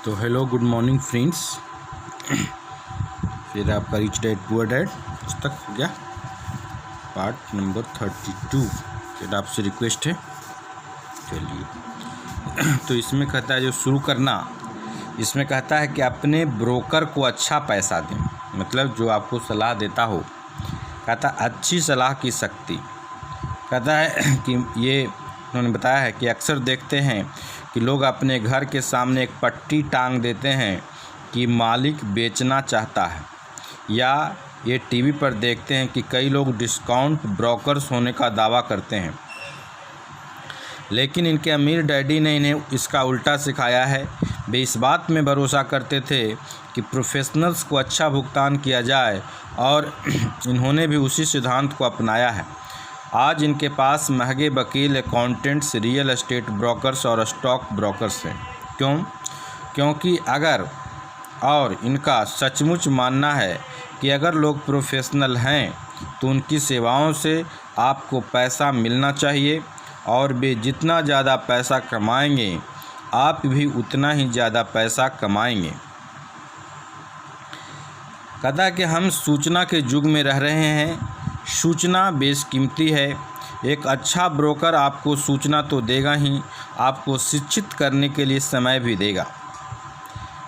तो hello good morning friends. फिर आपका रिच डैड पुअर डैड पुस्तक हो गया पार्ट नंबर 32। फिर आपसे रिक्वेस्ट है, चलिए। तो इसमें कहता है जो शुरू करना, इसमें कहता है कि अपने ब्रोकर को अच्छा पैसा दें, मतलब जो आपको सलाह देता हो। कहता अच्छी सलाह की शक्ति। कहता है कि ये उन्होंने बताया है कि अक्सर देखते हैं कि लोग अपने घर के सामने एक पट्टी टांग देते हैं कि मालिक बेचना चाहता है, या ये टीवी पर देखते हैं कि कई लोग डिस्काउंट ब्रोकर्स होने का दावा करते हैं, लेकिन इनके अमीर डैडी ने इन्हें इसका उल्टा सिखाया है। वे इस बात में भरोसा करते थे कि प्रोफेशनल्स को अच्छा भुगतान किया जाए, और इन्होंने भी उसी सिद्धांत को अपनाया है। आज इनके पास महंगे वकील, अकाउंटेंट्स, रियल एस्टेट ब्रोकर्स और स्टॉक ब्रोकर्स हैं। क्योंकि इनका सचमुच मानना है कि अगर लोग प्रोफेशनल हैं तो उनकी सेवाओं से आपको पैसा मिलना चाहिए, और वे जितना ज़्यादा पैसा कमाएंगे आप भी उतना ही ज़्यादा पैसा कमाएंगे। कहता है कि हम सूचना के युग में रह रहे हैं। सूचना बेशकीमती है। एक अच्छा ब्रोकर आपको सूचना तो देगा ही, आपको शिक्षित करने के लिए समय भी देगा।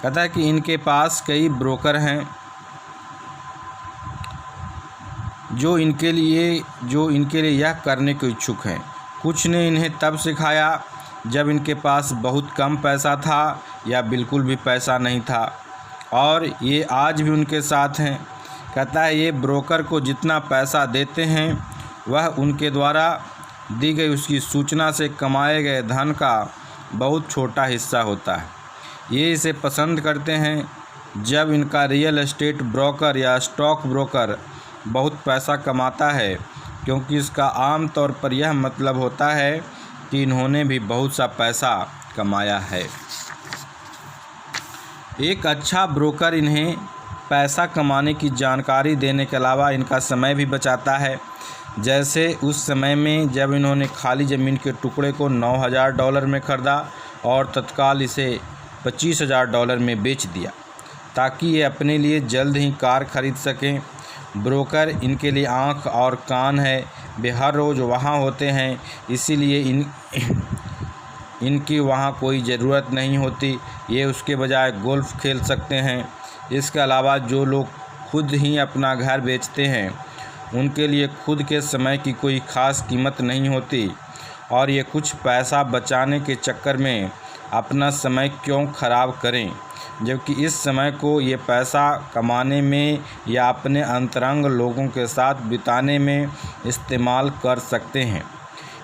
कहता है कि इनके पास कई ब्रोकर हैं जो इनके लिए यह करने को इच्छुक हैं। कुछ ने इन्हें तब सिखाया जब इनके पास बहुत कम पैसा था या बिल्कुल भी पैसा नहीं था, और ये आज भी उनके साथ हैं। कहता है ये ब्रोकर को जितना पैसा देते हैं वह उनके द्वारा दी गई उसकी सूचना से कमाए गए धन का बहुत छोटा हिस्सा होता है। ये इसे पसंद करते हैं जब इनका रियल एस्टेट ब्रोकर या स्टॉक ब्रोकर बहुत पैसा कमाता है, क्योंकि इसका आम तौर पर यह मतलब होता है कि इन्होंने भी बहुत सा पैसा कमाया है। एक अच्छा ब्रोकर इन्हें पैसा कमाने की जानकारी देने के अलावा इनका समय भी बचाता है। जैसे उस समय में जब इन्होंने खाली ज़मीन के टुकड़े को $9,000 में ख़रीदा और तत्काल इसे $25,000 में बेच दिया, ताकि ये अपने लिए जल्द ही कार खरीद सकें। ब्रोकर इनके लिए आँख और कान है। वे हर रोज़ वहाँ होते हैं, इसीलिए इनकी वहाँ कोई ज़रूरत नहीं होती। ये उसके बजाय गोल्फ़ खेल सकते हैं। इसके अलावा जो लोग खुद ही अपना घर बेचते हैं उनके लिए खुद के समय की कोई ख़ास कीमत नहीं होती, और ये कुछ पैसा बचाने के चक्कर में अपना समय क्यों ख़राब करें, जबकि इस समय को ये पैसा कमाने में या अपने अंतरंग लोगों के साथ बिताने में इस्तेमाल कर सकते हैं।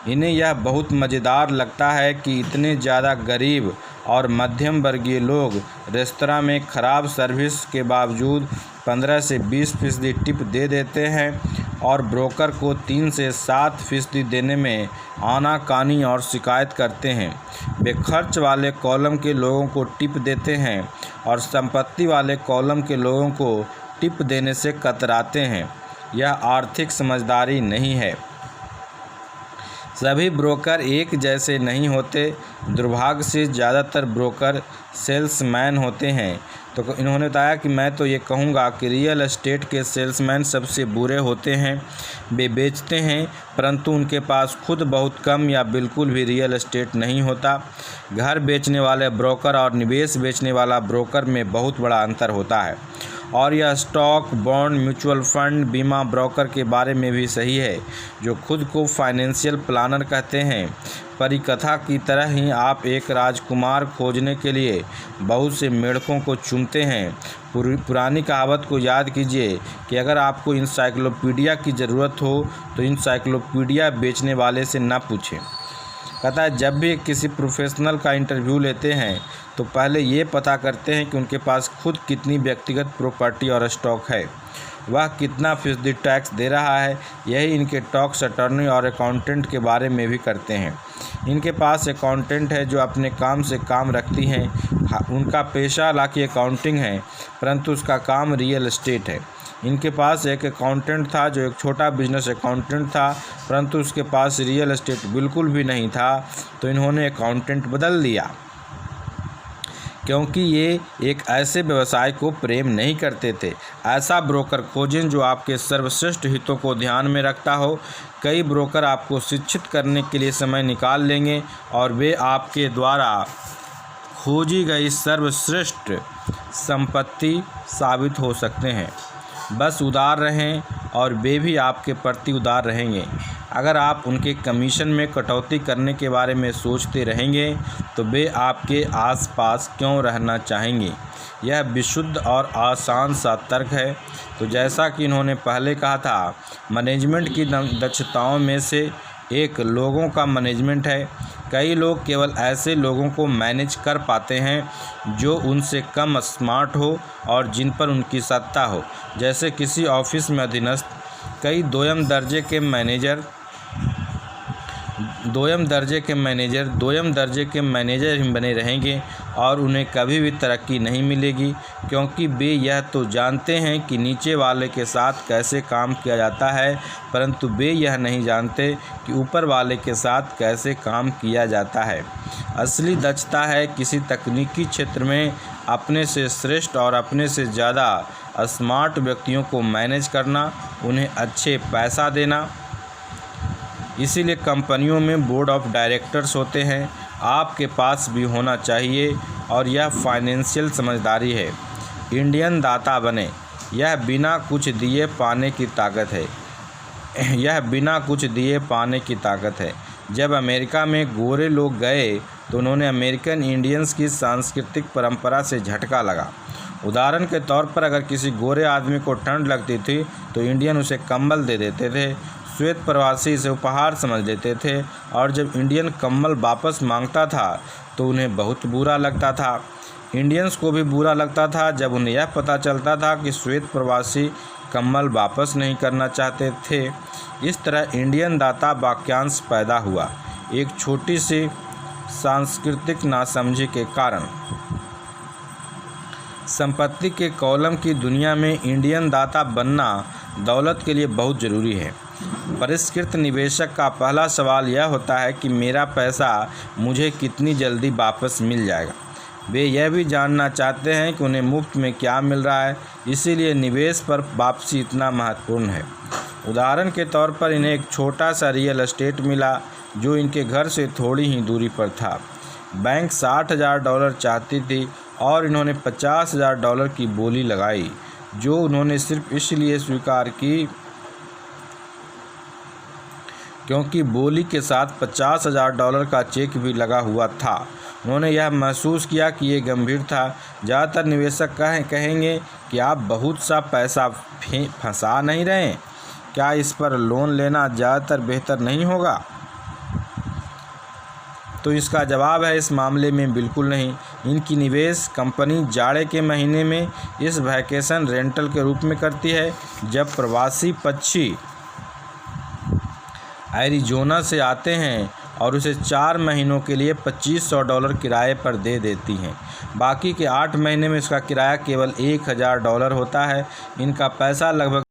इन्हें यह बहुत मज़ेदार लगता है कि इतने ज़्यादा गरीब और मध्यम वर्गीय लोग रेस्तरां में ख़राब सर्विस के बावजूद 15 से 20% टिप दे देते हैं, और ब्रोकर को 3 से 7% देने में आनाकानी और शिकायत करते हैं। वे खर्च वाले कॉलम के लोगों को टिप देते हैं और संपत्ति वाले कॉलम के लोगों को टिप देने से कतराते हैं। यह आर्थिक समझदारी नहीं है। सभी ब्रोकर एक जैसे नहीं होते। दुर्भाग्य से ज़्यादातर ब्रोकर सेल्समैन होते हैं। तो इन्होंने बताया कि मैं तो ये कहूँगा कि रियल एस्टेट के सेल्समैन सबसे बुरे होते हैं। वे बेचते हैं, परंतु उनके पास खुद बहुत कम या बिल्कुल भी रियल एस्टेट नहीं होता। घर बेचने वाले ब्रोकर और निवेश बेचने वाला ब्रोकर में बहुत बड़ा अंतर होता है, और यह स्टॉक, बॉन्ड, म्यूचुअल फंड, बीमा ब्रोकर के बारे में भी सही है, जो खुद को फाइनेंशियल प्लानर कहते हैं। परिकथा की तरह ही आप एक राजकुमार खोजने के लिए बहुत से मेढकों को चुनते हैं। पुरानी कहावत को याद कीजिए कि अगर आपको इंसाइक्लोपीडिया की ज़रूरत हो तो इंसाइक्लोपीडिया बेचने वाले से न पूछें। कहता है जब भी किसी प्रोफेशनल का इंटरव्यू लेते हैं तो पहले ये पता करते हैं कि उनके पास खुद कितनी व्यक्तिगत प्रॉपर्टी और स्टॉक है, वह कितना फीसदी टैक्स दे रहा है। यही इनके टैक्स अटॉर्नी और अकाउंटेंट के बारे में भी करते हैं। इनके पास अकाउंटेंट है जो अपने काम से काम रखती हैं। उनका पेशा हालांकि अकाउंटिंग है, परंतु उसका काम रियल एस्टेट है। इनके पास एक अकाउंटेंट था जो एक छोटा बिजनेस अकाउंटेंट था, परंतु उसके पास रियल एस्टेट बिल्कुल भी नहीं था, तो इन्होंने अकाउंटेंट बदल दिया। क्योंकि ये एक ऐसे व्यवसाय को प्रेम नहीं करते थे। ऐसा ब्रोकर खोजें जो आपके सर्वश्रेष्ठ हितों को ध्यान में रखता हो। कई ब्रोकर आपको शिक्षित करने के लिए समय निकाल लेंगे और वे आपके द्वारा खोजी गई सर्वश्रेष्ठ संपत्ति साबित हो सकते हैं। बस उदार रहें और वे भी आपके प्रति उदार रहेंगे। अगर आप उनके कमीशन में कटौती करने के बारे में सोचते रहेंगे तो वे आपके आसपास क्यों रहना चाहेंगे। यह विशुद्ध और आसान सा तर्क है। तो जैसा कि इन्होंने पहले कहा था, मैनेजमेंट की दक्षताओं में से एक लोगों का मैनेजमेंट है। कई लोग केवल ऐसे लोगों को मैनेज कर पाते हैं जो उनसे कम स्मार्ट हो और जिन पर उनकी सत्ता हो। जैसे किसी ऑफिस में अधीनस्थ कई दोयम दर्जे के मैनेजर ही बने रहेंगे और उन्हें कभी भी तरक्की नहीं मिलेगी, क्योंकि वे यह तो जानते हैं कि नीचे वाले के साथ कैसे काम किया जाता है, परंतु वे यह नहीं जानते कि ऊपर वाले के साथ कैसे काम किया जाता है। असली दक्षता है किसी तकनीकी क्षेत्र में अपने से श्रेष्ठ और अपने से ज़्यादा स्मार्ट व्यक्तियों को मैनेज करना, उन्हें अच्छे पैसा देना। इसीलिए कंपनियों में बोर्ड ऑफ डायरेक्टर्स होते हैं। आपके पास भी होना चाहिए और यह फाइनेंशियल समझदारी है। इंडियन दाता बने। यह बिना कुछ दिए पाने की ताकत है। जब अमेरिका में गोरे लोग गए तो उन्होंने अमेरिकन इंडियंस की सांस्कृतिक परंपरा से झटका लगा। उदाहरण के तौर पर अगर किसी गोरे आदमी को ठंड लगती थी तो इंडियन उसे कंबल दे देते थे। श्वेत प्रवासी इसे उपहार समझ लेते थे और जब इंडियन कंबल वापस मांगता था तो उन्हें बहुत बुरा लगता था। इंडियंस को भी बुरा लगता था जब उन्हें यह पता चलता था कि श्वेत प्रवासी कंबल वापस नहीं करना चाहते थे। इस तरह इंडियन दाता वाक्यांश पैदा हुआ, एक छोटी सी सांस्कृतिक नासमझी के कारण। संपत्ति के कॉलम की दुनिया में इंडियन दाता बनना दौलत के लिए बहुत ज़रूरी है। परिष्कृत निवेशक का पहला सवाल यह होता है कि मेरा पैसा मुझे कितनी जल्दी वापस मिल जाएगा। वे यह भी जानना चाहते हैं कि उन्हें मुफ्त में क्या मिल रहा है, इसीलिए निवेश पर वापसी इतना महत्वपूर्ण है। उदाहरण के तौर पर इन्हें एक छोटा सा रियल एस्टेट मिला जो इनके घर से थोड़ी ही दूरी पर था। बैंक $60,000 चाहती थी और इन्होंने $50,000 की बोली लगाई, जो उन्होंने सिर्फ इसलिए स्वीकार की क्योंकि बोली के साथ $50,000 का चेक भी लगा हुआ था। उन्होंने यह महसूस किया कि ये गंभीर था। ज़्यादातर निवेशक कहेंगे कि आप बहुत सा पैसा फंसा नहीं रहे हैं, क्या इस पर लोन लेना ज़्यादातर बेहतर नहीं होगा? तो इसका जवाब है इस मामले में बिल्कुल नहीं। इनकी निवेश कंपनी जाड़े के महीने में इस वैकेशन रेंटल के रूप में करती है, जब प्रवासी पक्षी एरिज़ोना से आते हैं और उसे 4 महीनों के लिए $2500 किराए पर दे देती हैं। बाकी के 8 महीने में इसका किराया केवल $1000 होता है। इनका पैसा लगभग